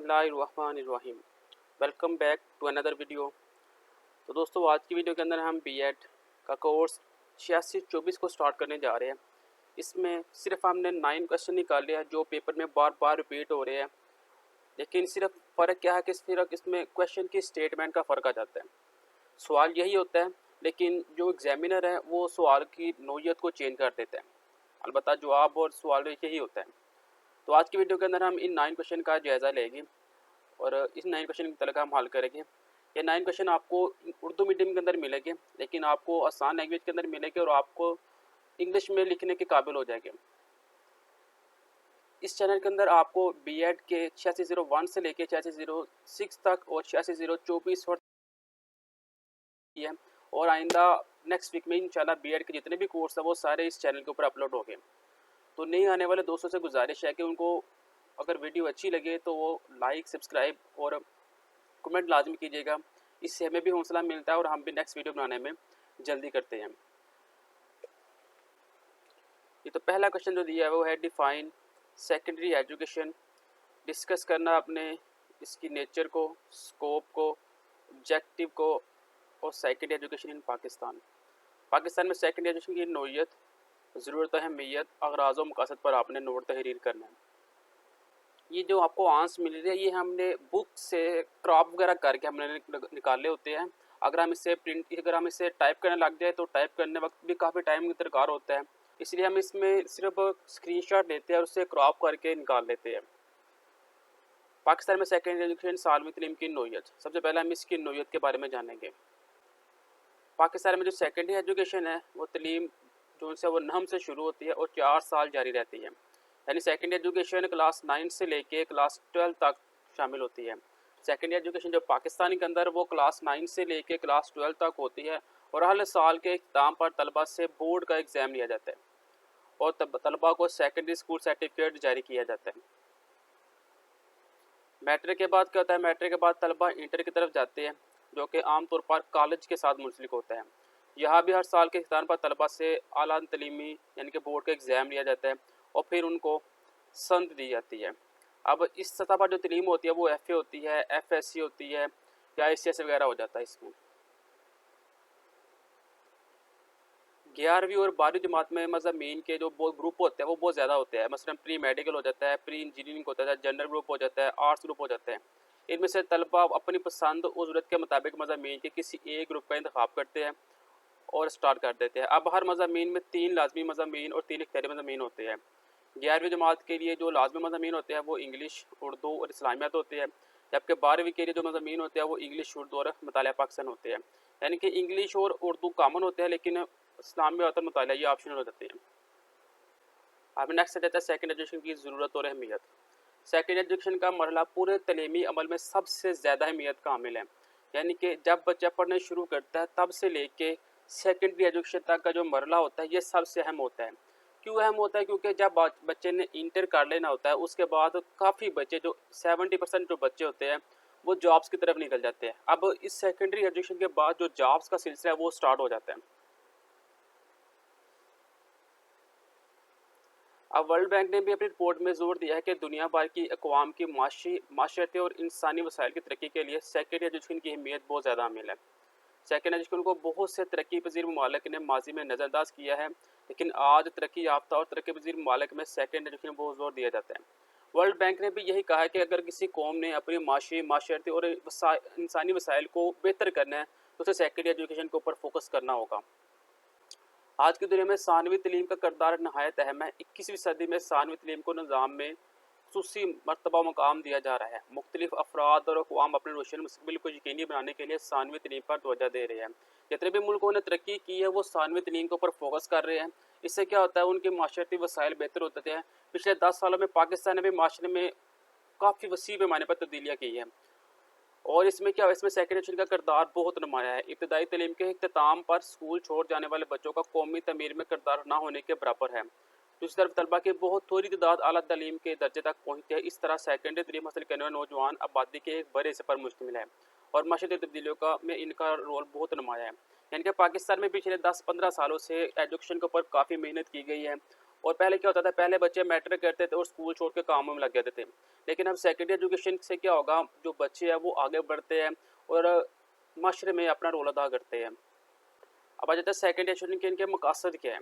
बिस्मिल्लाहिर्रहमानिर्रहीम। Welcome back to another video. तो दोस्तों, आज की वीडियो के अंदर हम बीएड का कोर्स 8624 को स्टार्ट करने जा रहे हैं। इसमें सिर्फ हमने 9 क्वेश्चन निकाले हैं जो पेपर में बार बार रिपीट हो रहे हैं। लेकिन सिर्फ फ़र्क क्या है कि सिर्फ इसमें क्वेश्चन की स्टेटमेंट का फ़र्क आ जाता है। सवाल यही होता है, लेकिन जो एग्जामिनर है वो सवाल की नौइयत को चेंज कर देता है। अलबत्ता जवाब और सवाल यही होता है। तो आज की वीडियो के अंदर हम इन 9 क्वेश्चन का जायज़ा लेंगे और इस 9 क्वेश्चन की तरह का हम हल करेंगे। ये 9 क्वेश्चन आपको उर्दू मीडियम के अंदर मिलेंगे, लेकिन आपको आसान लैंग्वेज के अंदर मिलेंगे और आपको इंग्लिश में लिखने के काबिल हो जाएंगे। इस चैनल के अंदर आपको बीएड के 8601 से लेके 8606 तक और 8624 है और आइंदा नेक्स्ट वीक में इंशाल्लाह बीएड के जितने भी कोर्स है वो सारे इस चैनल के ऊपर अपलोड हो गए। तो नहीं आने वाले दोस्तों से गुजारिश है कि उनको अगर वीडियो अच्छी लगे तो वो लाइक, सब्सक्राइब और कमेंट लाजमी कीजिएगा। इससे हमें भी हौसला मिलता है और हम भी नेक्स्ट वीडियो बनाने में जल्दी करते हैं। ये तो पहला क्वेश्चन जो दिया है वो है डिफाइन सेकेंडरी एजुकेशन। डिस्कस करना अपने इसकी नेचर को, स्कोप को, ऑब्जेक्टिव को और secondary education in Pakistan. Pakistan में सेकेंडरी एजुकेशन की नोयत, ज़रूरत, अहमियत, अगराज़ व मकासद पर आपने नोट तहरीर करना है। ये जो आपको आंसर मिल रही है ये हमने बुक से क्रॉप वगैरह करके हमने निकाले होते हैं। अगर हम इसे टाइप करने लग जाए तो टाइप करने वक्त भी काफ़ी टाइम की दरकार होता है, इसलिए हम इसमें सिर्फ स्क्रीनशॉट लेते हैं और उसे क्रॉप करके निकाल लेते हैं। पाकिस्तान में सेकेंडरी एजुकेशन सालवी तलीम की नोयत। सबसे पहले हम इसकी नोयत के बारे में जानेंगे। पाकिस्तान में जो सेकेंडरी एजुकेशन है वो तलीम जो उनसे वो नहम से शुरू होती है और 4 साल जारी रहती है। यानी सेकेंडरी एजुकेशन क्लास 9 से लेके क्लास 12 तक शामिल होती है। सेकेंडरी एजुकेशन जो पाकिस्तान के अंदर वो क्लास 9 से लेके क्लास 12 तक होती है और हर साल के इख्तिताम पर तलबा से बोर्ड का एग्ज़ाम लिया जाता है और तलबा को सेकेंडरी स्कूल सर्टिफिकेट जारी किया जाता है। मैट्रिक के बाद क्या होता है? मैट्रिक के बाद तलबा इंटर की तरफ जाते हैं, जो कि आमतौर पर कॉलेज के साथ मुंसलिक होता है। यहाँ भी हर साल के इख्तिताम पर तलबा से आला तलीमी यानी कि बोर्ड का एग्ज़ाम लिया जाता है और फिर उनको संद दी जाती है। अब इस सतह पर जो तलीम होती है वो एफ ए होती है, एफ एस सी होती है या आई सी एस वगैरह हो जाता है। इसमें 11वीं और 12वीं जमात में मज़ामीन के जो ग्रुप होते हैं वो बहुत ज़्यादा होते हैं। मसलन प्री मेडिकल हो जाता है, प्री इंजीनियरिंग होता है, जनरल ग्रुप हो जाता है, आर्ट्स ग्रुप हो जाता है। इनमें से तलबा अपनी पसंद और ज़रूरत के मुताबिक मज़ामीन के किसी एक ग्रुप का इंतखाब करते हैं और स्टार्ट कर देते हैं। अब हर मज़ामीन में 3 लाजमी मज़ामीन और 3 इख्तियारी मज़ामीन होते हैं। 11वीं जमात के लिए जो लाजमी मज़ामीन होते हैं वो इंग्लिश, उर्दू और इस्लामियात होते हैं, जबकि 12वीं के लिए जो मज़ामीन होते हैं वो इंग्लिश, उर्दू और मुतालिया पाकिस्तान होते हैं। यानी कि इंग्लिश और उर्दू कॉमन होते हैं, लेकिन इस्लामिया और मुतालिया ये ऑप्शनल हो जाते हैं। अब नेक्स्ट आ जाता है सेकेंड एजुकेशन की ज़रूरत और अहमियत। सेकेंड एजुकेशन का मरहला पूरे तलीमी अमल में सबसे ज़्यादा अहमियत का हामिल है। यानी कि जब बच्चा पढ़ना शुरू करता है तब से लेके सेकेंडरी एजुकेशन तक का जो मरहला होता है ये सबसे अहम होता है। क्यों अहम होता है? क्योंकि जब बच्चे ने इंटर कर लेना होता है उसके बाद काफ़ी बच्चे जो 70% जो बच्चे होते हैं वो जॉब्स की तरफ निकल जाते हैं। अब इस सेकेंडरी एजुकेशन के बाद जो जॉब्स का सिलसिला है वो स्टार्ट हो जाता है। अब वर्ल्ड बैंक ने भी अपनी रिपोर्ट में जोर दिया है कि दुनिया भर की अक़वाम की माशरती और इंसानी वसाइल की तरक्की के लिए सेकेंडरी एजुकेशन की अहमियत बहुत ज़्यादा हामिल है। सेकेंड एजुकेशन को बहुत से तरक्की पजीर ममालिक ने माजी में नज़रअंदाज किया है, लेकिन आज तरक्की याफ्ता और तरक्की पजीर ममालिक में सेकेंड एजुकेशन बहुत जोर दिया जाता है। वर्ल्ड बैंक ने भी यही कहा है कि अगर किसी कौम ने अपनी माशरती और इंसानी वसाइल को बेहतर करना है तो उसे सेकेंडरी एजुकेशन के ऊपर फोकस करना होगा। आज की दुनिया में सानवी तलीम का किरदार नहायत अहम है। 21वीं सदी में सानवी तलीम को निज़ाम में खुसूसी मरतबा मकाम दिया जा रहा है। मुख्तलिफ अफराद और अक़वाम अपने रोशन मुस्तक़बिल को यकीनी बनाने के लिए सानवी तलीम पर तवज्जो दे रहे हैं। जितने भी मुल्कों ने तरक्की की है वो सानवी तलीम के ऊपर फोकस कर रहे हैं। इससे क्या होता है? उनके माशरती वसाइल बेहतर होते हैं। पिछले 10 सालों में पाकिस्तान ने भी माशरे में काफ़ी वसी पैमाने पर तब्दीलियाँ की हैं और इसमें क्या, इसमें सेकेंड एजुकेशन का किरदार बहुत नुमाया है। इब्तदाई तलीम के इख्तिताम पर स्कूल छोड़ जाने वाले बच्चों का कौमी तमीर में किरदार ना होने के बराबर है। दूसरी तरफ तलबा की बहुत थोड़ी तादाद आला तलीम के दर्जे तक पहुँचती है। इस तरह सेकेंडरी तलीम हासिल करने वाले नौजवान आबादी के एक बड़े हिस्से पर मुश्तमिल है और माशरती तब्दीलियों का में इनका रोल बहुत नुमाया है। यानी कि पाकिस्तान में पिछले 10-15 सालों से एजुकेशन के ऊपर काफ़ी मेहनत की गई है और पहले क्या होता था, पहले बच्चे मैट्रिक करते थे और स्कूल छोड़ के कामों में लग जाते थे। लेकिन अब सेकेंडरी एजुकेशन से क्या होगा, जो बच्चे हैं वो आगे बढ़ते हैं और माशरे में अपना रोल अदा करते हैं। अब आ जाता है सेकेंडरी एजुकेशन के इनके मकासद क्या है।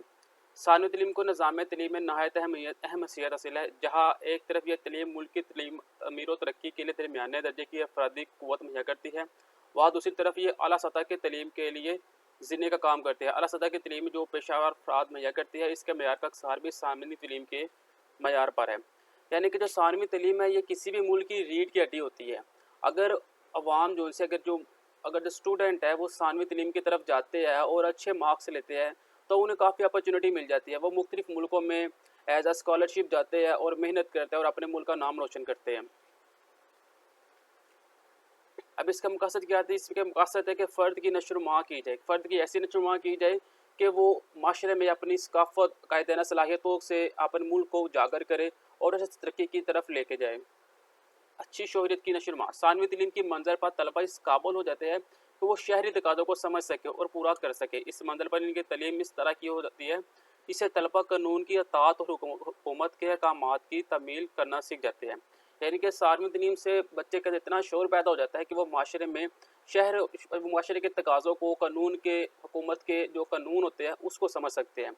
सानवी तलीम को निज़ाम तलीम में नहायत अहम हैसियत हासिल है, जहाँ एक तरफ यह तलीम मुल्क की तलीम अमीर व तरक्की के लिए दरमियाने दर्जे की अफरादी क़ुव्वत मुहैया करती है, वहाँ दूसरी तरफ ये अला सतह की तलीम के लिए जीने का काम करते हैं। अला सतह की तलीम जो पेशावर अफराद मुहैया करती है, इसके मैार का अक्सार भी सामनी तलीम के मैार पर है। यानी कि जो सानवी तलीम है ये किसी भी मुल्क की रीढ़ की हड्डी होती है। अगर अवाम जो उनसे अगर जो स्टूडेंट है वो सानवी तलीम की तरफ जाते हैं और अच्छे मार्क्स लेते हैं, तो उन्हें काफ़ी अपॉर्चुनिटी मिल जाती है। वो मुख्तलिफ मुल्कों में एज आ स्कॉलरशिप जाते हैं और मेहनत करते हैं और अपने मुल्क का नाम रोशन करते हैं। अब इसका मकसद क्या है, इसके मकसद है कि फ़र्द की नशोनुमा की जाए, फ़र्द की ऐसी नशोनुमा की जाए कि वो माशरे में अपनी सकाफ़त कायदाना सलाहियतों से अपने मुल्क को उजागर करे और उसे तरक्की की तरफ लेके जाए। अच्छी शोहरत की नशोनुमा सानवी तलीम की मंजर पर तलबा इस काबिल हो जाते हैं कि वो शहरी तकाज़ों को समझ सके और पूरा कर सके। इस मंजिल पर इनकी तलीम इस तरह की हो जाती है, इससे तलबा कानून की अतात और हुकूमत के अहकामात की तमील करना सीख जाते हैं। यानी कि सानवी तलीम से बच्चे का इतना शौर पैदा हो जाता है कि वो माशरे में माशरे के तकाज़ों को, कानून के, हुकूमत के जो कानून होते हैं उसको समझ सकते हैं।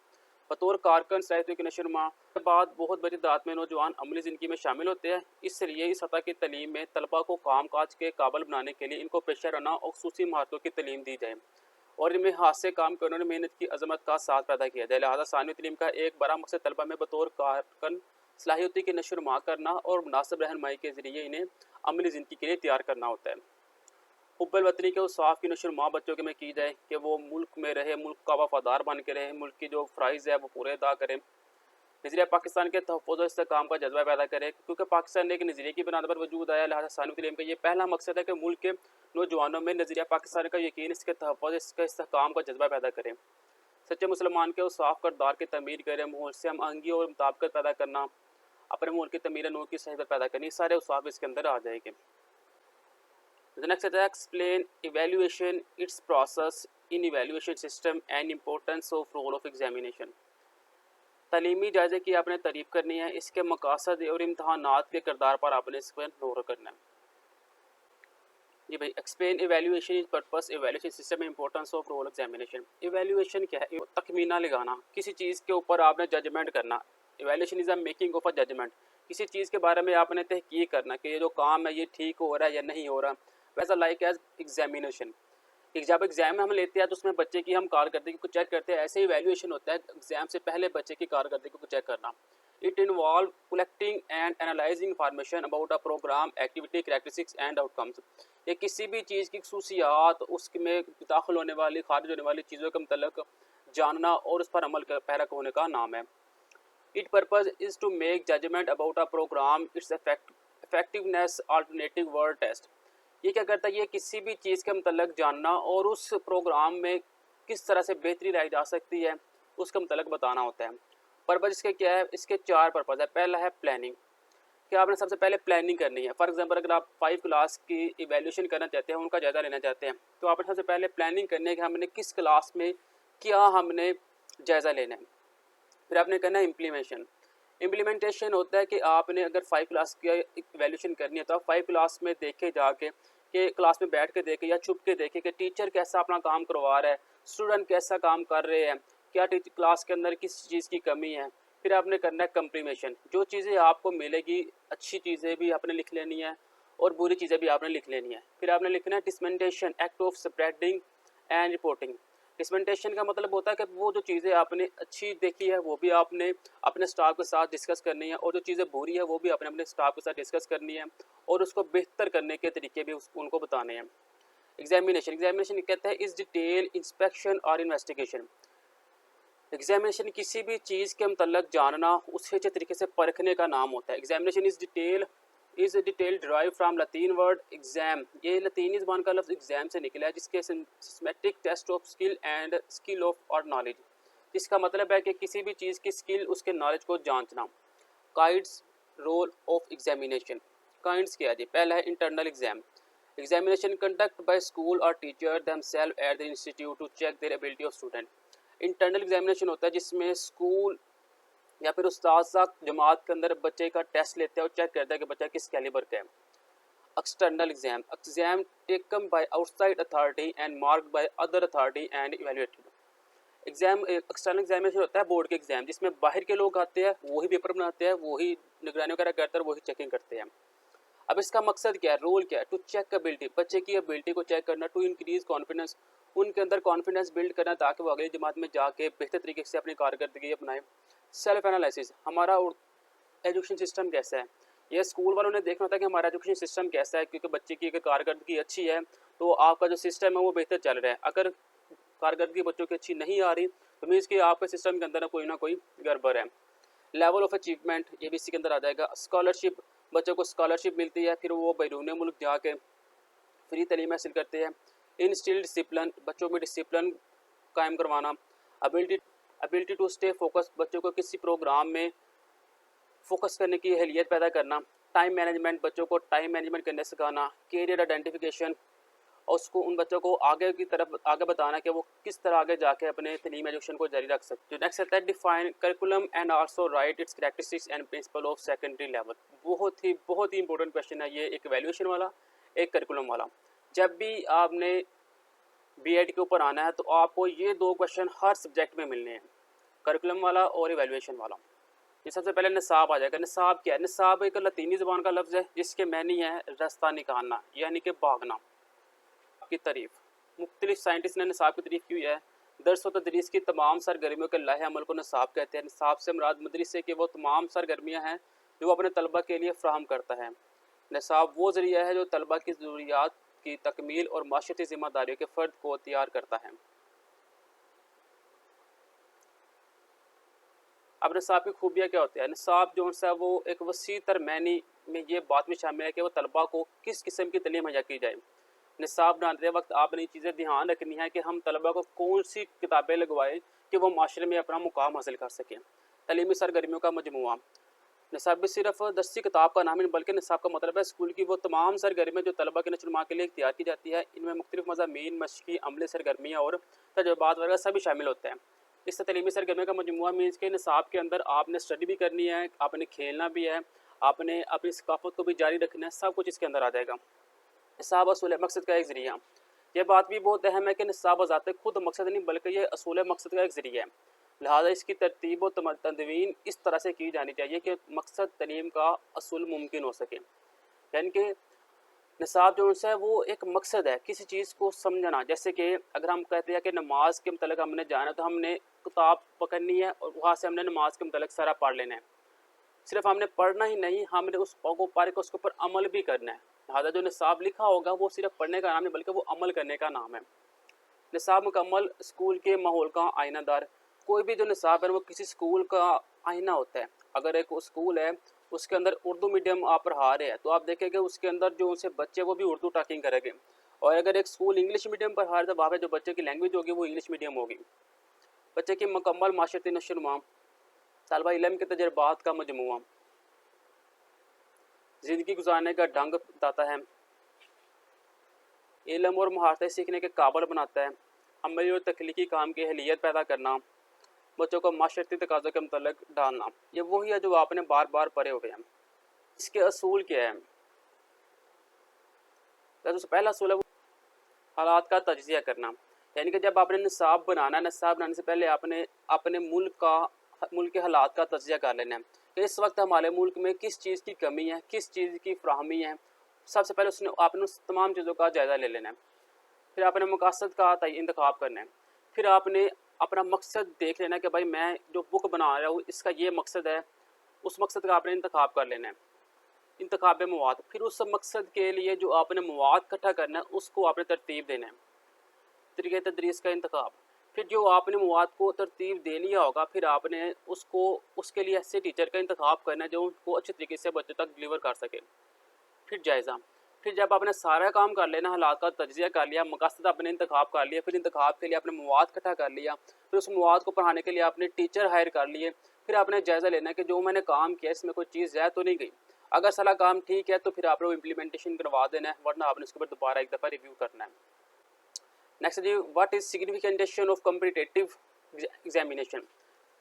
बतौर कारकन साहित्य की नशोनुमा के बाद बहुत बड़ी तादाद में नौजवान अमली ज़िंदगी में शामिल होते हैं। इसलिए इस सतह की तलीम में तलबा को काम काज के काबिल बनाने के लिए इनको पेशा वराना और खुसूसी महारतों की तलीम दी जाए और इनमें हाथ से काम करने और मेहनत की अजमत का साथ पैदा किया जाए। लिहाजा सानवी तलीम का एक बड़ा मकसद तलबा में बतौर कारकन सलाहियती की नशोनुमा करना और मुनासिब रहनुमाई के ज़रिए इन्हें अमली ज़िंदगी के लिए तैयार करना होता है। हुब्बुल वतनी के उसाफ़ की नशोनुमा बच्चों के में की जाए कि वो मुल्क में रहे, मुल्क का वफ़ादार बन के रहे, मुल्क की जो फ़राइज़ है वो पूरे अदा करें। नज़रिया पाकिस्तान के तहफ़्फ़ुज़ और इस्तेहकाम का जज्बा पैदा करे, क्योंकि पाकिस्तान एक नज़रिए की बुनियाद पर वजूद आया। लिहाजा सानवी तलीम का ये पहला मकसद है कि मुल्क के नौजवानों में नज़रिया पाकिस्तान का यकीन, इसके तहफ़्फ़ुज़, इसके इस्तेहकाम का जज्बा पैदा करें। सच्चे मुसलमान के उसाफ़ करदार की तमीर करें, माहौल से हम आहंगी और मुताबिकत पैदा करना, अपने मुल्क की तमीर नूर की सहीत पैदा करनी, सारे उसाफ़ इसके अंदर आ जाएंगे। The next is explain evaluation, its process in evaluation system and importance of role of examination। तालीमी जायज़े की आपने तारीफ़ करनी है, इसके मकासद और इम्तहानात के किरदार पर आपने इसको गौर करना है। जी भाई, explain evaluation is purpose, evaluation system, importance of role examination. Evaluation क्या है? तखमीना लगाना, किसी चीज़ के ऊपर आपने जजमेंट करना। Evaluation is a making of a judgement, किसी चीज़ के बारे में आपने तहकीक करना कि ये जो काम है ये ठीक हो रहा है या नहीं हो रहा। वैसा लाइक एज एग्जामिनेशन, जब एग्जाम हम लेते हैं तो उसमें बच्चे की हम कारकर्दगी को चेक करते हैं, ऐसे ही वैल्यूएशन होता है एग्जाम से पहले बच्चे की कारकर्दगी को चेक करना। It involve collecting and analysing information about a programme, activity, characteristics and outcomes. ये किसी भी चीज़ की खसूसियात, उसमें दाखिल होने वाली, खारिज होने वाली चीज़ों के मतलब जानना और उस पर अमल पैरा होने का नाम है। It purpose is to make judgement about a programme, its effectiveness, alternative word test. ये क्या करता है? ये किसी भी चीज़ के मतलब जानना और उस प्रोग्राम में किस तरह से बेहतरी लाई जा सकती है उसका मतलब बताना होता है। पर्पज़ इसके क्या है? इसके 4 पर्पज़ है। पहला है प्लानिंग, कि आपने सबसे पहले प्लानिंग करनी है। फॉर एग्जांपल अगर आप 5 क्लास की इवैल्यूएशन करना चाहते हैं, उनका जायज़ा लेना चाहते हैं, तो आपने सबसे पहले प्लानिंग करनी है कि हमने किस क्लास में क्या हमने जायज़ा लेना है। फिर आपने करना है इम्प्लीमेंटेशन होता है कि आपने अगर 5 क्लास की इवैल्यूएशन करनी है तो आप 5 क्लास में देखे जाके कि क्लास में बैठ के देखे या छुप के देखे कि टीचर कैसा अपना काम करवा रहा है, स्टूडेंट कैसा काम कर रहे हैं, क्या क्लास के अंदर किस चीज़ की कमी है। फिर आपने करना है कंप्लीमेशन, जो चीज़ें आपको मिलेगी अच्छी चीज़ें भी आपने लिख लेनी है और बुरी चीज़ें भी आपने लिख लेनी है। फिर आपने लिखना है dissemination, act of spreading and reporting. Dissemination का मतलब होता है कि वो जो चीज़ें आपने अच्छी देखी है वो भी आपने अपने स्टाफ के साथ डिस्कस करनी है और जो चीज़ें बुरी है वो भी आपने अपने स्टाफ के साथ डिस्कस करनी है और उसको बेहतर करने के तरीके भी उनको बताने हैं। एग्जामिनेशन कहते हैं इस डिटेल इंस्पेक्शन और इन्वेस्टिगेशन। एग्जामिनेशन किसी भी चीज़ के मतलब जानना, उसे अच्छे तरीके से परखने का नाम होता है। Examination is detail derive from Latin word exam. ये लतीनी ज़बान का लफ्ज़ एग्जाम से निकला है, जिसके systematic test of skill of और नॉलेज, जिसका मतलब है कि किसी भी चीज़ की स्किल, उसके नॉलेज को जांचना। Kinds role of examination. Kinds क्या है जी? पहला है internal exam. Examination conduct by school और teacher themselves at the institute to check their ability of student. Internal examination होता है जिसमें स्कूल या फिर उस्ताद साहब जमात के अंदर बच्चे का टेस्ट लेते हैं और चेक करता है कि बच्चा किस कैलिबर का है। External exam taken by outside authority and marked by other authority and evaluated. Exam external examination होता है बोर्ड के एग्जाम, जिसमें बाहर के लोग आते हैं, वही पेपर बनाते हैं, वही निगरानी वगैरह करते हैं, वही चेकिंग करते हैं। अब इसका मकसद क्या है, रोल क्या है? टू चेक एबिलिटी, बच्चे की एबिलिटी को चेक करना, टू इंक्रीज कॉन्फिडेंस, उनके अंदर कॉन्फिडेंस बिल्ड करना ताकि वो अगली जमात में जाके बेहतर तरीके से अपनी कारकर्दगी अपनाएं। सेल्फ एनालिसिस, हमारा एजुकेशन सिस्टम कैसा है, ये स्कूल वालों ने देखना होता है कि हमारा एजुकेशन सिस्टम कैसा है, क्योंकि बच्चे की अगर कारकर्दगी अच्छी है तो आपका जो सिस्टम है वो बेहतर चल रहा है। अगर कारकर्दगी बच्चों की अच्छी नहीं आ रही तो मीन्स कि आपके सिस्टम के अंदर ना कोई गड़बड़ है। लेवल ऑफ अचीवमेंट, ये भी इसी के अंदर आ जाएगा। स्कॉलरशिप, बच्चों को स्कॉलरशिप मिलती है, फिर वो बैरून मुल्क जाके फ्री तालीम हासिल करते हैं। इंस्टिल डिसिप्लिन, बच्चों में डिसिप्लिन कायम करवाना। एबिलिटी टू स्टे फोकस, बच्चों को किसी प्रोग्राम में फोकस करने की अहलियत पैदा करना। टाइम मैनेजमेंट, बच्चों को टाइम मैनेजमेंट करने सिखाना। कैरियर आइडेंटिफिकेशन, और उसको उन बच्चों को आगे की तरफ आगे बताना कि वो किस तरह आगे जाके अपने तलीम एजुकेशन को जारी रख सकते हैं। नेक्स्ट आता है define curriculum and also right it's characteristics and principle of secondary level. बहुत ही इंपॉर्टेंट क्वेश्चन है ये, एक वैल्यूएशन वाला, एक करिकुलम वाला। जब भी आपने बीएड के ऊपर आना है तो आपको ये दो क्वेश्चन हर सब्जेक्ट में मिलने हैं, करिकुलम वाला और इवैल्यूएशन वाला। ये सबसे पहले निसाब आ जाएगा। निसाब क्या है? निसाब एक लतीनी ज़बान का लफ्ज़ है जिसके मैनी है रास्ता निकालना, यानी कि भागना। की तारीफ, मुख्तलिफ साइंटिस्ट ने निसाब की तारीफ की हुई है। दर्स व तदरीस की तमाम सरगर्मियों के लाहे अमल को निसाब कहते हैं। निसाब से मुराद मदरस से कि वो तमाम सरगर्मियाँ हैं जो वो अपने तलबा के लिए फ़राहम करता है। निसाब वो ज़रिया है जो तलबा की ज़रूरियात की तकमील और माशरती ज़िम्मेदारियों के फ़र्द को तैयार करता है। अब निसाब की खूबियाँ क्या होती है? निसाब जो है वो एक वसी तरमैनी में ये बात भी शामिल है कि वो तलबा को किस किस्म की तलीम मुहैया की जाए। निसाब बनाते वक्त आपने ये चीज़ें ध्यान रखनी है कि हम तलबा को कौन सी किताबें लगवाएं कि वो माशरे में अपना मुकाम हासिल कर सकें। तलीमी सरगर्मियों का मजमूआ, निसाब भी सिर्फ दस्ती किताब का नाम नहीं बल्कि निसाब का मतलब है स्कूल की वो तमाम सरगर्मियाँ जो तलबा के नशो के लिए तैयार की जाती है। इनमें मुख्तलिफ मज़ामीन, मशक़ी, अमली सरगर्मियाँ और तजुर्बात वगैरह सभी शामिल होते हैं। इस तलीमी सरगर्मियों का मजमूआ मीन्स के निसाब के अंदर आपने स्टडी भी करनी है, आपने खेलना भी है, आपने अपनी सकाफत को भी जारी रखना है, सब कुछ इसके अंदर आ जाएगा। निसाब असूल मकसद का एक ज़रिया, यह बात भी बहुत अहम है कि निसाब ज़ाते खुद मकसद नहीं बल्कि यह असूल मकसद का एक ज़रिया है। लिहाजा इसकी तरतीब और तदवीन इस तरह से की जानी चाहिए कि मकसद तलीम का असूल मुमकिन हो सके। यानी कि निसाब जो है वो एक मकसद है किसी चीज़ को समझना। जैसे कि अगर हम कहते हैं कि नमाज के मतलब हमने जाना तो हमने किताब पकड़नी है और वहाँ से हमने नमाज के मतलब सारा पढ़ लेना है। सिर्फ हमने पढ़ना ही नहीं, हमने उस को पढ़ के उसके ऊपर अमल भी करना है। लिहाजा जो निसाब लिखा होगा वो सिर्फ पढ़ने का नाम नहीं बल्कि वो अमल करने का नाम है। निसाब मुकम्मल स्कूल के माहौल का आईनादार, कोई भी जो निसाब है वो किसी स्कूल का आईना होता है। अगर एक स्कूल है उसके अंदर उर्दू मीडियम आप पढ़ा रहे हैं तो आप देखेंगे उसके अंदर जो उनसे बच्चे वो भी उर्दू टॉकिंग करेंगे, और अगर एक स्कूल इंग्लिश मीडियम पढ़ा रहे तो वहाँ पे जो बच्चे की लैंग्वेज होगी वो इंग्लिश मीडियम होगी। बच्चे की मुकम्मल माशरती नशोनुमा, तलबा इल्म के तजर्बात का मजमूआ, ज़िंदगी गुजारने का ढंग बताता है, इल्म और महारतें सीखने के काबिल बनाता है, अमली और तख्लीकी काम की अहलियत पैदा करना, बच्चों को माशरती तकाज़ों के मुतल्लिक़ डालना। ये वही है जो आपने बार बार पढ़े हुए हैं। इसके असूल क्या है? तो पहला असूल है वो हालात का तज्ज़िया करना, यानी कि जब आपने निसाब बनाना है, निसाब बनाने से पहले आपने अपने मुल्क के हालात का तज्ज़िया कर लेना है कि इस वक्त हमारे मुल्क में किस चीज़ की कमी है, किस चीज़ की फ्राहमी है। सबसे पहले आपने उस तमाम चीज़ों का जायज़ा ले लेना है। फिर आपने मकसद का इंतखाब करना है। फिर आपने अपना मकसद देख लेना कि भाई मैं जो बुक बना रहा हूँ इसका ये मकसद है, उस मकसद का आपने इंतखाब कर लेना है। इंतखाब मवाद, फिर उस मकसद के लिए जो आपने मवाद इकट्ठा करना है उसको आपने तरतीब देना है। तरीक़े तदरीस का इंतखाब, फिर जो आपने मवाद को तरतीब दे लिया होगा फिर आपने उसको उसके लिए ऐसे टीचर का इंतखाब करना है जो उनको अच्छे तरीके से बच्चों तक डिलीवर कर सके। फिर जायज़ा, फिर जब आपने सारा काम कर लेना, हालात का तज्ज़िया कर लिया, मकसद आपने इंतखाब कर लिया, फिर इंतखाब के लिए आपने मवाद इकट्ठा कर लिया, फिर उस मवाद को पढ़ाने के लिए आपने टीचर हायर कर लिए। फिर आपने जायज़ा लेना है कि जो मैंने काम किया इसमें कोई चीज़ रह तो नहीं गई। अगर सारा काम ठीक है तो फिर आपने वो इम्प्लीमेंटेशन करवा देना है, वरना आपने उसके ऊपर दोबारा एक दफ़ा रिव्यू करना है। नेक्स्ट जी, what is significance of competitive examination.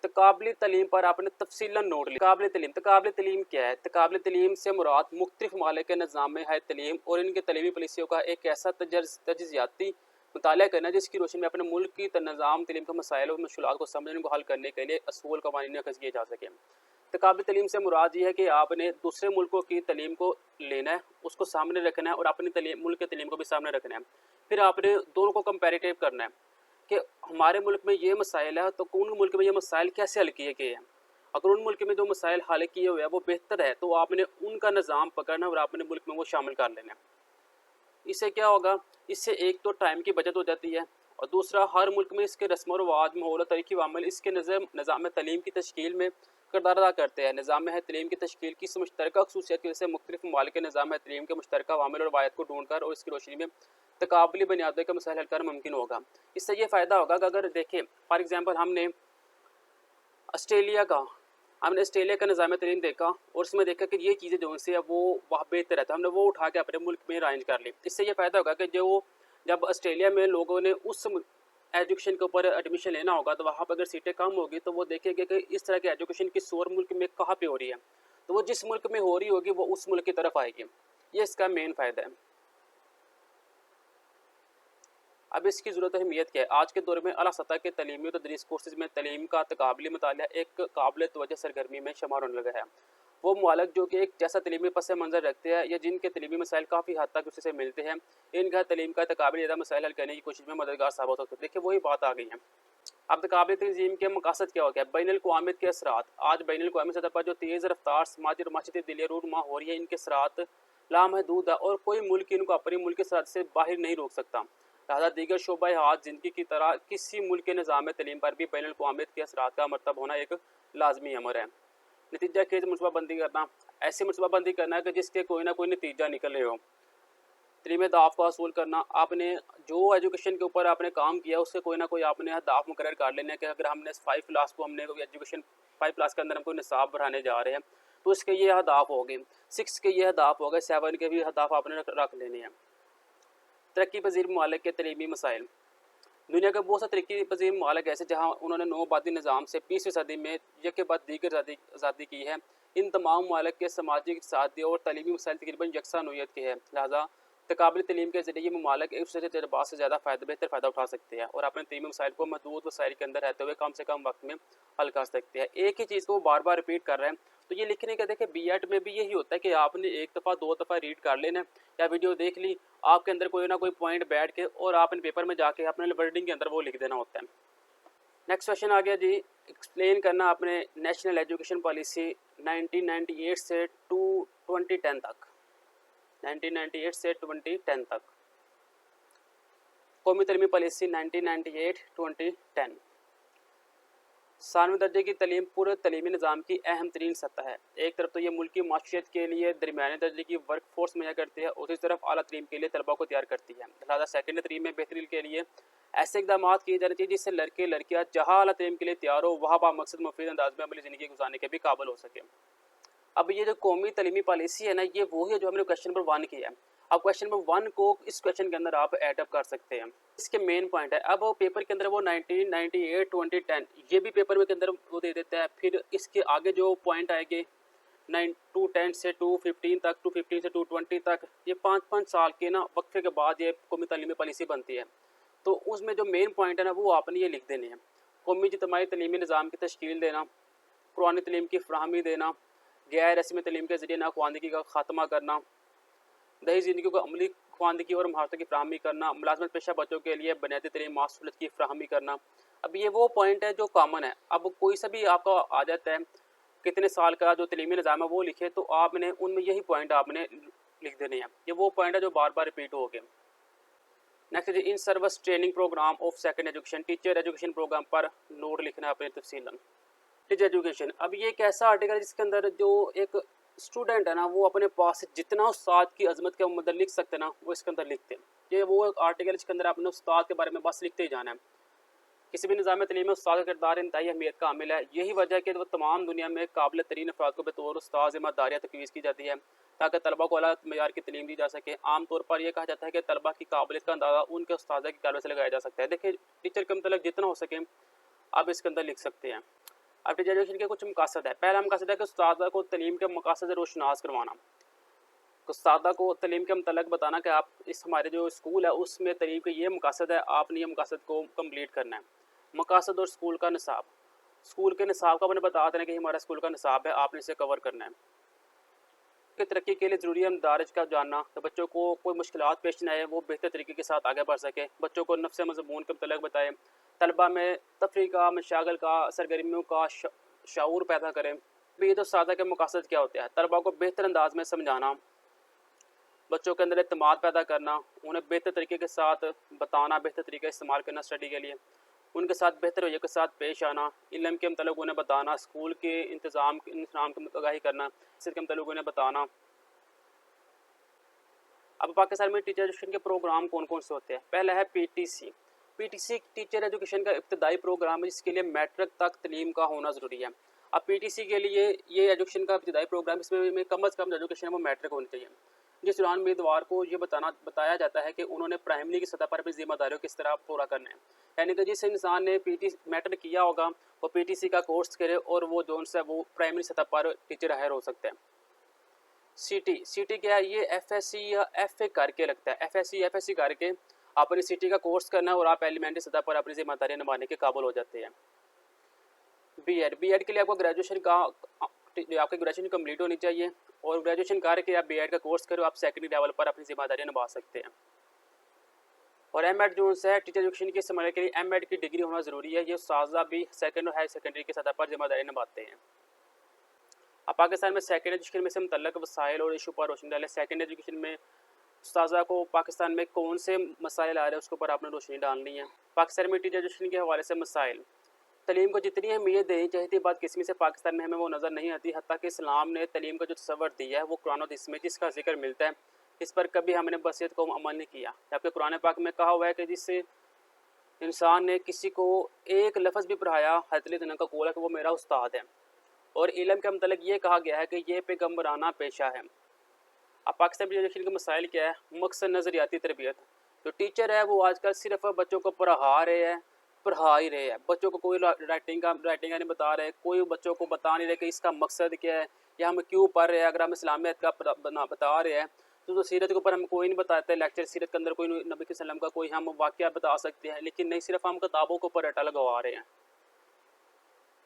तकाबली तलीम पर आपने तफसीलन नोट लिया। तकाबली तलीम क्या है? तकाबली तलीम से मुराद मुख्तलिफ ममालिक के निज़ाम में है तलीम और इनके तलीमी पॉलिसियों का एक ऐसा तजज़ियाती मुताला करना जिसकी रोशनी में अपने मुल्क की निज़ाम तलीम के मसाइल और मुश्किलात को समझने को हल करने के लिए असूल कवानीन अखज़ किए जा सकें। तकाबली तलीम से मुराद ये है कि आपने दूसरे मुल्कों की तलीम को लेना है, उसको सामने रखना है और अपनी तलीम मुल्क की तलीम को भी सामने रखना है। फिर आपने दोनों को कंपैरेटिव करना है कि हमारे मुल्क में ये मसाइल है तो उन मुल्क में ये मसाइल कैसे हल किए गए हैं। अगर उन मुल्क में जो मसाइल हल किए हुए हैं वो बेहतर है तो आपने उनका निज़ाम पकड़ना और अपने मुल्क में वो शामिल कर लेना है। इससे क्या होगा? इससे एक तो टाइम की बचत हो जाती है और दूसरा हर मुल्क में इसके रस्म व रवाज, माहौल और तरीक़ी वामल इसके निज़ाम तलीम की तश्कील में किरदार अदा करते हैं। निज़ाम तलीम की तश्कील की मुश्तरका ख़ुसूसियत की वजह से मुख्तलिफ ममालिक के निज़ाम तलीम के मुश्तरका वामिल और रवायत को ढूँढ कर और इसकी रोशनी में तकाबली बुनियादों के मसाइल हल करना मुमकिन होगा। इससे ये फ़ायदा होगा कि अगर देखें फॉर एग्ज़ाम्पल हमने ऑस्ट्रेलिया का निज़ाम तलीम देखा और उसमें देखा कि ये चीज़ें जो से वो वहाँ बेहतर है तो हमने वो उठा के अपने मुल्क में अरेंज कर ली। इससे ये फ़ायदा होगा कि जब ऑस्ट्रेलिया में लोगों ने उस एजुकेशन के ऊपर एडमिशन लेना होगा तो वहाँ पर अगर सीटें कम होगी तो वो देखेंगे कि इस तरह की एजुकेशन किस और मुल्क में कहाँ पे हो रही है, तो वो जिस मुल्क में हो रही होगी वो उस मुल्क की तरफ आएगी। ये इसका मेन फ़ायदा है। अब इसकी ज़रूरत अहमियत क्या है? आज के दौर में अला सतह के तलीमी और तदरीस कोर्सेज में तलीम का तकाबली मुताला एक काबिल तवज्जो सरगर्मी में शुमार होने लगा है। वो मुआलक जो कि एक जैसा तलीमी पस मंज़र रखते हैं या जिनके तलीमी मसाइल काफ़ी हद तक उससे मिलते हैं, इनका तलीम का तकाबली ज़्यादा मसाइल हल करने की कोशिश में मददगार साबित होता है। देखिए वही बात आ गई है। अब तकाबली तंजीम के मकासद क्या हो गया? बैनुल-अक़वामियत के असरात। आज बैनुल-अक़वामी सतह पर जो तेज़ रफ्तार समाजी और माशी तब्दीलियाँ रूनुमा हो रही है, इनके असरात लामहदूद है और कोई मुल्क इनको अपने मुल्क के सरहद से बाहर नहीं रोक सकता। लिहाजा दीगर शोबा-ए-हात ज़िंदगी की तरह किसी मुल्क के निज़ाम तलीम पर भी बैनुल-अक़वामियत के असरात का मरतब होना एक लाज़मी अमर है। नतीजा खेज़ मनसूबाबंदी करना, ऐसी मनसूबाबंदी करना है कि जिसके कोई ना कोई नतीजा निकल रहे हो। तलीमी अहदाफ़ को हासिल करना, आपने जो एजुकेशन के ऊपर आपने काम किया उससे कोई ना कोई आपने अहदाफ़ मुकर्रर कर लेने कि अगर हमने 5 क्लास को हमने एजुकेशन 5 क्लास के अंदर हम कोई निसाब बढ़ाने जा रहे हैं तो इसके ये अहदाफ़ हो गए, 6 के ये अहदाफ़ हो गए, 7 के भी अहदाफ़ आपने रख लेने हैं। तरक्की पज़ीर ममालिक के तलीमी मसाइल। दुनिया के बहुत से तरक्की पज़ीर ममालिक ऐसे जहाँ उन्होंने नौ आबादी निज़ाम से 20वीं सदी में एक के बाद दीगर आज़ादी की है। इन तमाम ममालिक के समाजी, इक़्तिसादी और तलीमी मसाइल तकरीबन यकसा नौइयत के हैं। लिहाजा तकाबली तलीम के ज़रिए ममालिक एक दूसरे के तजर्बात से ज़्यादा बेहतर फ़ायदा उठा सकते हैं और अपने तलीमी मसाइल को महदूद वसाइल के अंदर रहते हुए कम से कम वक्त में हल कर सकते हैं। एक ही चीज़ को बार बार रिपीट कर रहे हैं तो ये लिखने का देखिए बीएड में भी यही होता है कि आपने एक दफ़ा 2 दफ़ा रीड कर लेना या वीडियो देख ली, आपके अंदर कोई ना कोई पॉइंट बैठ के और आपने पेपर में जाके अपने वर्डिंग के अंदर वो लिख देना होता है। नेक्स्ट क्वेश्चन आ गया जी, एक्सप्लेन करना अपने नेशनल एजुकेशन पॉलिसी 1998 से 2010 तक। 1998 से 2010 तक कौमी तलीमी पॉलिसी 1998-2010। 7वें दर्जे की तलीम पूरे तलीमी निज़ाम की अहम तरीन सतह है। एक तरफ तो ये मुल्क की माशियत के लिए दरमियाने दर्जे की वर्क फोर्स मुहैया करती है और दूसरी तरफ आला तलीम के लिए तलबा को तैयार करती है। लिहाजा सेकेंडरी तलीम में बेहतरी के लिए ऐसे इकदाम किए जाने चाहिए जिससे लड़के लड़कियाँ जहाँ आला तलीम के लिए तैयार हो वहाँ बामकसद मुफीद अंदाज में अपनी ज़िंदगी गुजारने के भी काबिल हो सके। अब ये जो कौमी तलीमी पॉलिसी है ना, ये वही है जो हमने क्वेश्चन नंबर 1 किया है। अब क्वेश्चन नंबर 1 को इस क्वेश्चन के अंदर आप ऐड अप कर सकते हैं। इसके मेन पॉइंट है, अब पेपर के अंदर वो 1998-2010 ये भी पेपर में के अंदर वो दे देता है। फिर इसके आगे जो पॉइंट आएंगे 210 से 215 तक, 215 से 220 तक, ये 5-5 साल के ना वक्फे के बाद ये कौमी तलीमी पॉलिसी बनती है। तो उसमें जो मेन पॉइंट है ना वो आपने ये लिख देने हैं। कौमी इज्तिमाई तलीमी निज़ाम की तश्कील देना, कुरानी तलीम की फराहमी देना, गैर रस्मी तलीम के ज़रिए नाख्वानदगी का ख़ात्मा करना, दही ज़िंदगी को अमली ख्वानदगी और महारतों की फराहमी करना, मुलाजमत पेशा बच्चों के लिए बुनियादी तरीन मासूलियत की फराहमी करना। अब ये वो पॉइंट है जो कॉमन है। अब कोई सा भी आपका आ जाता है कितने साल का जो तलीमी निज़ाम है वो लिखे तो आपने उनमें यही पॉइंट आपने लिख देने हैं। ये वो पॉइंट है जो बार बार रिपीट हो गए। Next in service training programme of second education, teacher education programme पर नोट लिखना है अपने तफसीलन। टीचर एजुकेशन, अब ये एक ऐसा आर्टिकल है जिसके अंदर जो एक स्टूडेंट है ना वो अपने पास जितना उस्ताद की अजमत के अंदर लिख सकते हैं ना वो इसके अंदर लिखते हैं। ये वो एक आर्टिकल जिसके अंदर आपने उस्ताद के बारे में बस लिखते ही जाना है। किसी भी निज़ाम तलीम में उस्ताद का किरदार इंतहाई अहमियत का हामिल है। यही वजह है कि वो तमाम दुनिया में काबिल तरीन अफराद को बतौर उस्ताद ज़िम्मेदारियाँ तफवीज़ की जाती है ताकि तलबा को अला मयार की तलीम दी जा सके। आम तौर पर यह कहा जाता है कि तलबा की काबिलियत का अंदाज़ा उनके उस्ताद की कारब से लगाया जा सकता है। देखिए टीचर के मतलब जितना हो सके आप इसके अंदर लिख सकते हैं। अब टीचर एजुकेशन के कुछ मकासद है। पहला मकासद है कि उस्ताद को तलीम के मकासद रोशनास करवाना। उस्तादा को तलीम के मतलब बताना कि आप इस हमारे जो स्कूल है उसमें तलीम के ये मकासद है, आपने ये मकासद को कम्प्लीट करना है। मकासद और स्कूल का निसाब, स्कूल के निसाब का अपने बता देना कि हमारा स्कूल का निसाब है, आपने इसे कवर करना है। कि तरक्की के लिए ज़रूरी है मदारज का जानना, तो बच्चों को कोई मुश्किलात पेश न आए, वो बेहतर तरीके के साथ आगे बढ़ सके। बच्चों को नफ्स मज़मून के मतलब बताएं। तलबा में तफरी का, मशागल का, सरगर्मियों का शऊर पैदा करें। भी तो सादा के मकासद क्या होते हैं? तलबा को बेहतर अंदाज में समझाना, बच्चों के अंदर एतमाद पैदा करना, उन्हें बेहतर तरीके के साथ बताना, बेहतर तरीके इस्तेमाल करना स्टडी के लिए, उनके साथ बेहतर रवैये के साथ पेश आना, इल्म के मतलब उन्हें बताना, स्कूल के इंतज़ाम की आगाही करना, सिर के मतलब उन्हें बताना। अब पाकिस्तान में टीचर एजुकेशन के प्रोग्राम कौन कौन से होते हैं? पहला है पीटीसी। पीटीसी टीचर एजुकेशन का इब्तदाई प्रोग्राम है जिसके लिए मैट्रिक तक तलीम का होना ज़रूरी है। अब पीटीसी के लिए ये एजुकेशन का इब्तदाई प्रोग्राम, इसमें कम अज़ कम एजुकेशन है वो मैट्रिक होनी चाहिए, जिस दौरान उम्मीदवार को ये बताया जाता है कि उन्होंने प्राइमरी की सतह पर अपनी जिम्मेदारियों किस तरह पूरा करना है। यानी कि जिस इंसान ने मैट्रिक किया होगा वो पीटीसी का कोर्स करे और वो जो है वो प्राइमरी सतह पर टीचर हायर हो सकते हैं। सीटी क्या है? ये एफएससी या एफए करके लगता है। एफएससी करके आपने सीटी का कोर्स करना है और आप एलिमेंट्री सतह पर अपनी जिम्मेदारियां निभाने के काबिल हो जाते हैं। बीएड के लिए आपको आपकी ग्रेजुएशन कंप्लीट होनी चाहिए और ग्रेजुएशन करके आप बीएड का कोर्स करो, आप सेकेंडरी लेवल पर अपनी जिम्मेदारियां निभा सकते हैं। और एमएड जो है टीचर एजुकेशन के इस्तेमाल के लिए एमएड की डिग्री होना ज़रूरी है। ये उस्ताद भी सेकेंड और हायर सेकेंडरी की सतह पर जिम्मेदारी निभाते हैं। अब पाकिस्तान में सेकेंड एजुकेशन में से मुतल्लक वसाइल और इशू पर रोशनी डालें। सेकेंड एजुकेशन में उस्ताद को पाकिस्तान में कौन से मसाइल आ रहे हैं उसके ऊपर आपने रोशनी डालनी है। पाकिस्तान में टीचर एजुकेशन के हवाले से मसाइल, तलीम को जितनी अहमियत देनी चाहिए थी बात किस्मी से पाकिस्तान में हमें वो नज़र नहीं आती। हत्ता कि इस्लाम ने तलीम का जो तस्वर दिया है वो कुरान और हदीस में जिसका जिक्र मिलता है, इस पर कभी हमने बसियत को अमल नहीं किया। जबकि कुरान पाक में कहा हुआ है कि जिससे इंसान ने किसी को एक लफ्ज़ भी पढ़ाया हतली का कौल है कि वो मेरा उस्ताद है। और इल्म का मतलब ये कहा गया है कि ये पैगम्बराना पेशा है। अब पाकिस्तान एजुकेशन के मसाइल क्या है? मकसद नज़रियाती तरबियत। जो टीचर है वो आजकल सिर्फ बच्चों को पढ़ा ही रहे हैं, बच्चों को कोई राइटिंग नहीं बता रहे, कोई बच्चों को बता नहीं रहे कि इसका मकसद क्या है या हम क्यों पढ़ रहे हैं। अगर हम इस्लामियत का बता रहे हैं तो सीरत के ऊपर हम कोई नहीं बताते। लेक्चर सीरत के अंदर कोई नबी के सल्लम का कोई हम वाक़या बता सकते हैं, लेकिन नहीं, सिर्फ हम किताबों के ऊपर रटा लगवा रहे हैं।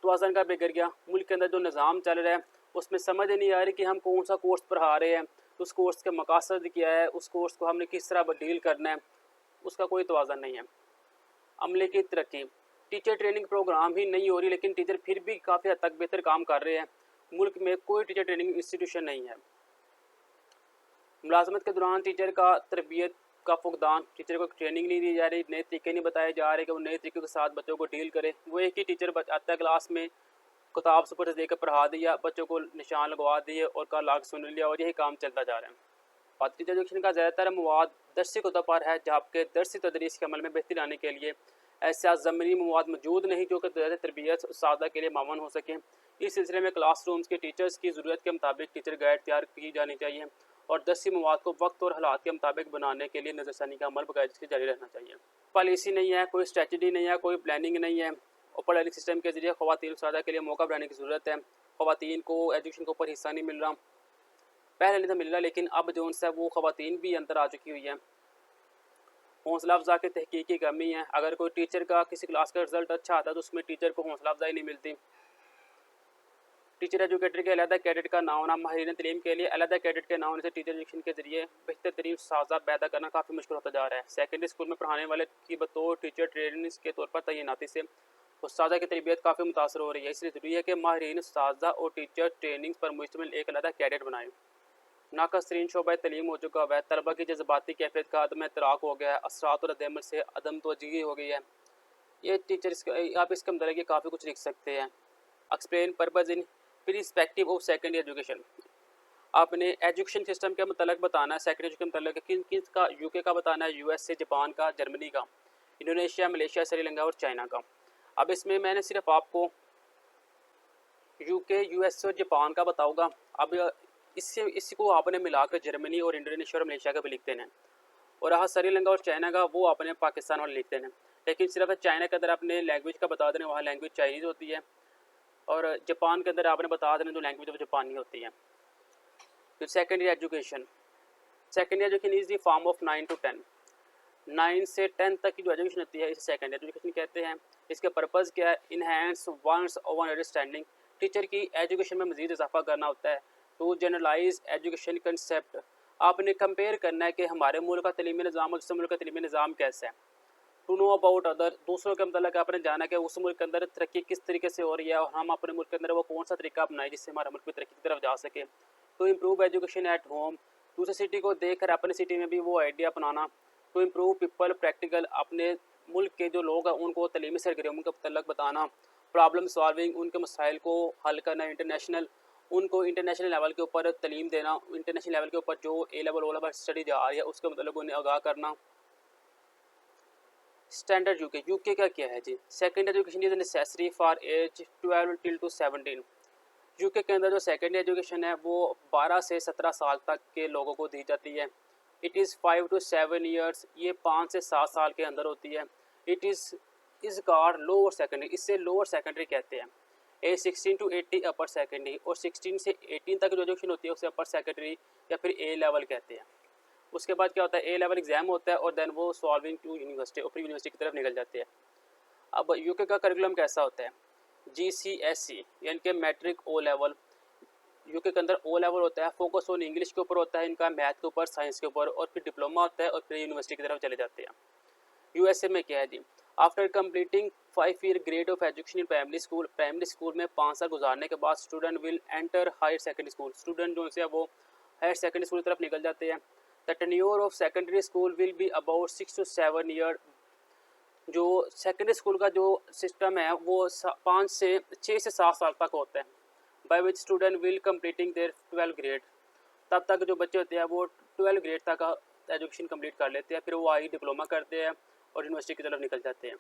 तो आसान का बिगड़ गया। मुल्क के अंदर जो निज़ाम चल रहा है उसमें समझ नहीं आ रही कि हम कौन सा कोर्स पढ़ा रहे हैं, उस कोर्स के मकासद क्या है, उस कोर्स को हमने किस तरह डील करना है, उसका कोई तवाज़न नहीं है। अमले की तरक्की, टीचर ट्रेनिंग प्रोग्राम ही नहीं हो रही, लेकिन टीचर फिर भी काफ़ी हद तक बेहतर काम कर रहे हैं। मुल्क में कोई टीचर ट्रेनिंग इंस्टीट्यूशन नहीं है। मुलाजमत के दौरान टीचर का तरबियत का फुकदान, टीचर को ट्रेनिंग नहीं दी जा रही, नए तरीके नहीं बताए जा रहे कि वो नए तरीके के साथ बच्चों को डील करे। वो एक ही टीचर आता है क्लास में, किताब से ऊपर से देकर पढ़ा दिया, बच्चों को निशान लगवा दिए और कल आग सुन लिया और यही काम चलता जा रहा है। और टीचर एजुकेशन का ज़्यादातर मवाद दरसी कुतुब पर है, जबकि दरसी तदरीस के अमल में बेहतरी लाने के लिए ऐसा ज़मीनी मवाद मौजूद नहीं जो कि तरबियत उस्ताद के लिए मामून हो सके। इस सिलसिले में क्लासरूम्स के टीचर्स की ज़रूरत के मुताबिक टीचर गाइड तैयार की जानी चाहिए और दरसी मवाद को वक्त और हालात के मुताबिक बनाने के लिए नज़रसानी का अमल बाकायदगी से जारी रहना चाहिए। पॉलिसी नहीं है, कोई स्ट्रेटजी नहीं है, कोई प्लानिंग नहीं है। ओपन लर्निंग सिस्टम के ज़रिए ख़वातीन उस्ताद के लिए मौका बनाने की ज़रूरत है। ख़वातीन को एजुकेशन के ऊपर हिस्सा नहीं मिल रहा, पहले नहीं था मिल रहा, लेकिन अब जो है वो ख़वातीन भी अंदर आ चुकी हुई है। हौसला अफजा की तहकीक की कमी है। अगर कोई टीचर का किसी क्लास का रिजल्ट अच्छा आता है तो उसमें टीचर को हौसला अफजाई नहीं मिलती। टीचर एजुकेटर के अलग कैडेट का ना होना, माहिरीन तलीम के लिए अलग कैडेट के ना होने से टीचर एजुकेशन के जरिए बेहतर तरीन साजा पैदा करना काफ़ी मुश्किल होता जा रहा है। सेकेंडरी स्कूल में पढ़ाने वाले की बतौर टीचर ट्रेनिंग के तौर पर तैनाती से उस्तादा की तरबियत काफ़ी मुतासर हो रही है। इसलिए ज़रूरी है कि माहिरीन उस्तादा और टीचर ट्रेनिंग पर मुश्तमिल एक अलग कैडेट बनाएं। नाकस तरीन शोबा तलीम हो चुका है, तलबा की जज्बाती कैफियत का अदम एतराक हो गया है, असरात और रद्द-ए-अमल से अदम तवज्जुही हो गई है। ये टीचर आप इसके मतलब कि काफ़ी कुछ लिख सकते हैं। Explain purpose in perspective of secondary education. आपने एजुकेशन सिस्टम के मतलब बताना है, सेकेंडरी एजुकेशन के मतलब किन किन का, यूके का बताना है, यूएसए, जापान का, जर्मनी का, इंडोनेशिया, मलेशिया, श्रीलंका और चाइना का। अब इसमें मैंने सिर्फ आपको यूके, यूएसए और जापान का बताऊँगा। अब इसको आपने मिलाकर जर्मनी और इंडोनेशिया और मलेशिया का भी लिख देना है, और हाँ श्रीलंका और चाइना का वो अपने पाकिस्तान वाले लिख देना है। लेकिन सिर्फ चाइना के अंदर अपने लैंग्वेज का बता देना, वहाँ लैंग्वेज चाइनीज़ होती है। और जापान के अंदर आपने बता देना जो लैंग्वेज ऑफ जापानी होती है। फिर secondary education, secondary education is the form of 9 to 10, 9 से 10 तक की जो एजुकेशन होती है इसे सेकेंडरी एजुकेशन कहते हैं। इसके पर्पज़ क्या है? Enhance once over understanding, teacher की एजुकेशन में मज़ीद इजाफा करना होता है। टू जनरलाइज एजुकेशन कंसेप्ट, आपने कंपेयर करना है कि हमारे मुल्क का तलीमी निज़ाम और दूसरे मुल्क का तलीमी निज़ाम कैसा है। टू नो अबाउट अदर, दूसरों के मतलब आपने जाना कि उस मुल्क के अंदर तरक्की किस तरीके से हो रही है और हम अपने मुल्क के अंदर वो कौन सा तरीका अपनाएं जिससे हमारा मुल्क भी तरक्की की तरफ जा सके। To improve education at home, दूसरी सिटी को देख कर अपनी सिटी में भी वो आइडिया अपनाना। टू इम्प्रूव पीपल प्रैक्टिकल, अपने मुल्क के जो लोग हैं उनको तलीमी सरगर्मियों के मतलब बताना। प्रॉब्लम सॉल्विंग, उनके मसाइल को हल करना। इंटरनेशनल, उनको इंटरनेशनल लेवल के ऊपर तलीम देना, इंटरनेशनल लेवल के ऊपर जो ए लेवल ओ लेवल स्टडी जा रही है उसके मतलब उन्हें आगाह करना। स्टैंडर्ड यूके, यूके का क्या है जी? Second education is necessary for age 12 till to 17। UK के अंदर जो सेकेंड एजुकेशन है वो 12 से 17 साल तक के लोगों को दी जाती है। इट इज़ 5 to 7 ईयर्स, ये 5 से 7 साल के अंदर होती है। It is called lower secondary, इससे लोअर सेकेंडरी कहते हैं। ए 16 to 18 अपर सेकेंडरी, और 16 से 18 तक जो एजुकेशन होती है उसे अपर सेकेंडरी या फिर ए लेवल कहते हैं। उसके बाद क्या होता है? ए लेवल एग्जाम होता है और देन वो सॉल्विंग टू यूनिवर्सिटी, और फिर यूनिवर्सिटी की तरफ निकल जाते हैं। अब यूके का करिकुलम कैसा होता है? GCSE यानी कि मैट्रिक ओ लेवल। यूके के अंदर ओ लेवल होता है, फोकस ऑन इंग्लिश के ऊपर होता है इनका, मैथ के ऊपर, साइंस के ऊपर, और फिर डिप्लोमा होता है और फिर यूनिवर्सिटी की तरफ चले जाते हैं। यूएसए में क्या है जी? After completing 5 year grade of education in primary school में 5 साल गुजारने के बाद student will enter higher secondary school, student जो है वो हायर सेकेंडरी स्कूल की तरफ निकल जाते हैं। The tenure of secondary school will be about 6 to 7 year, जो सेकेंडरी स्कूल का जो सिस्टम है वो 6 से 7 साल तक होता है। By which student will completing there 12 grade, तब तक जो बच्चे होते हैं वो 12 ग्रेड तक एजुकेशन कंप्लीट कर लेते हैं, फिर वो आई डिप्लोमा करते हैं और यूनिवर्सिटी की तरफ निकल जाते हैं।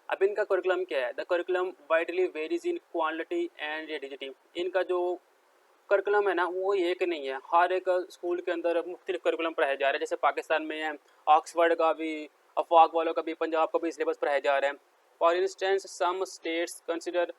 अब इनका करिकुलम क्या है? The curriculum widely varies in quality and rigidity, इनका जो करिकुलम है ना वो एक नहीं है, हर एक स्कूल के अंदर मुख्तलिफ करिकुलम पढ़ाए जा रहे हैं। जैसे पाकिस्तान में है ऑक्सफर्ड का भी, अफवाक वालों का भी, पंजाब का भी सिलेबस पढ़ाया जा रहा है। For instance some states consider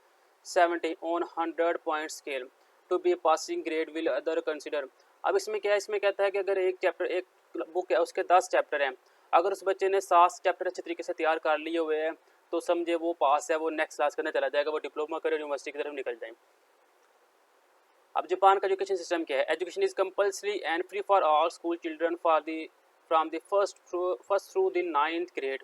70 on 100 point scale to be passing grade will other consider. अब इसमें क्या है? इसमें कहता है कि अगर एक बुक है उसके 10 चैप्टर हैं, अगर उस बच्चे ने 7 चैप्टर अच्छे तरीके से तैयार कर लिए हुए हैं तो समझे वो पास है, वो नेक्स्ट क्लास करने चला जाएगा, वो डिप्लोमा करे, यूनिवर्सिटी की तरफ निकल जाए। अब जापान का एजुकेशन सिस्टम क्या है? Education is compulsory and free for all school children for the from the first through the 9th grade.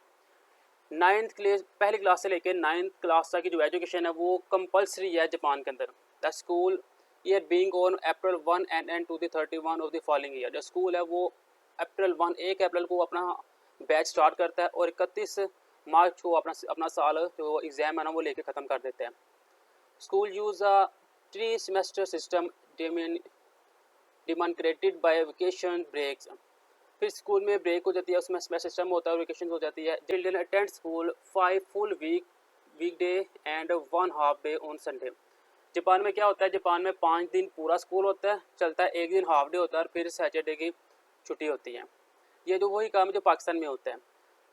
9th class, पहली क्लास से लेकर 9th क्लास तक की जो एजुकेशन है वो कंपल्सरी है जापान के अंदर। The school year being on April 1 and end to the 31 of the following year. जो स्कूल है वो अप्रैल 1 को अपना बैच स्टार्ट करता है और 31 मार्च को अपना साल जो एग्ज़ाम है ना वो लेके ख़त्म कर देते हैं। School use a 3 semester system demarcated by vacation breaks. फिर स्कूल में ब्रेक हो जाती है, उसमें सेमेस्टर सिस्टम होता है और वेकेशन हो जाती है। Children attend school 5 full weekday and 1 half day on Sunday. Japan में क्या होता है? जापान में 5 दिन पूरा स्कूल होता है, चलता है, 1 दिन हाफ डे होता है और फिर सैटरडे की छुट्टी होती है। ये जो वही काम है जो पाकिस्तान में होता है।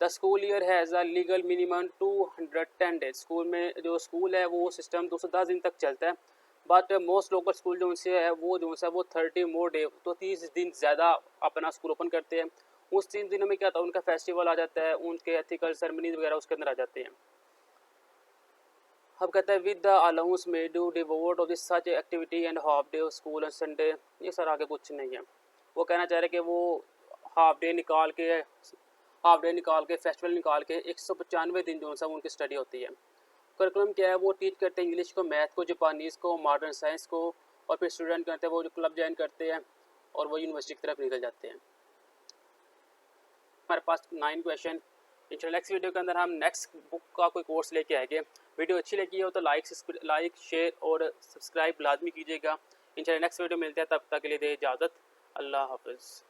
The school year has a legal minimum 210 days. School में जो स्कूल है वो सिस्टम 210 दिन तक चलता है, बट मोस्ट लोकल स्कूल जो उनसे है वो 30 मोर डे, तो 30 दिन ज़्यादा अपना स्कूल ओपन करते हैं। उस 3 दिनों में क्या होता है? उनका फेस्टिवल आ जाता है, उनके एथिकल सेरेमनीज वगैरह उसके अंदर आ जाते हैं। अब कहता है विद द अलाउंस में do devote of this such activity and half day of school and Sunday. ये सर आगे कुछ नहीं है, वो कहना चाह रहे कि वो हाफ डे निकाल के फेस्टिवल निकाल के 195 दिन जो सा उनकी स्टडी होती है। करिकुलम क्या है? वो टीच करते हैं इंग्लिश को, मैथ को, जापानीज़ को, मॉडर्न साइंस को, और फिर स्टूडेंट करते हैं वो जो क्लब ज्वाइन करते हैं और वो यूनिवर्सिटी की तरफ निकल जाते हैं। हमारे पास 9 क्वेश्चन। इंशाल्लाह नेक्स्ट वीडियो के अंदर हम नेक्स्ट बुक का कोई कोर्स लेके आएंगे। वीडियो अच्छी लगी हो तो लाइक शेयर और सब्सक्राइब लाजमी कीजिएगा। इंशाल्लाह नेक्स्ट वीडियो मिलते हैं, तब तक के लिए दे इजाज़त। अल्लाह हाफ़िज़।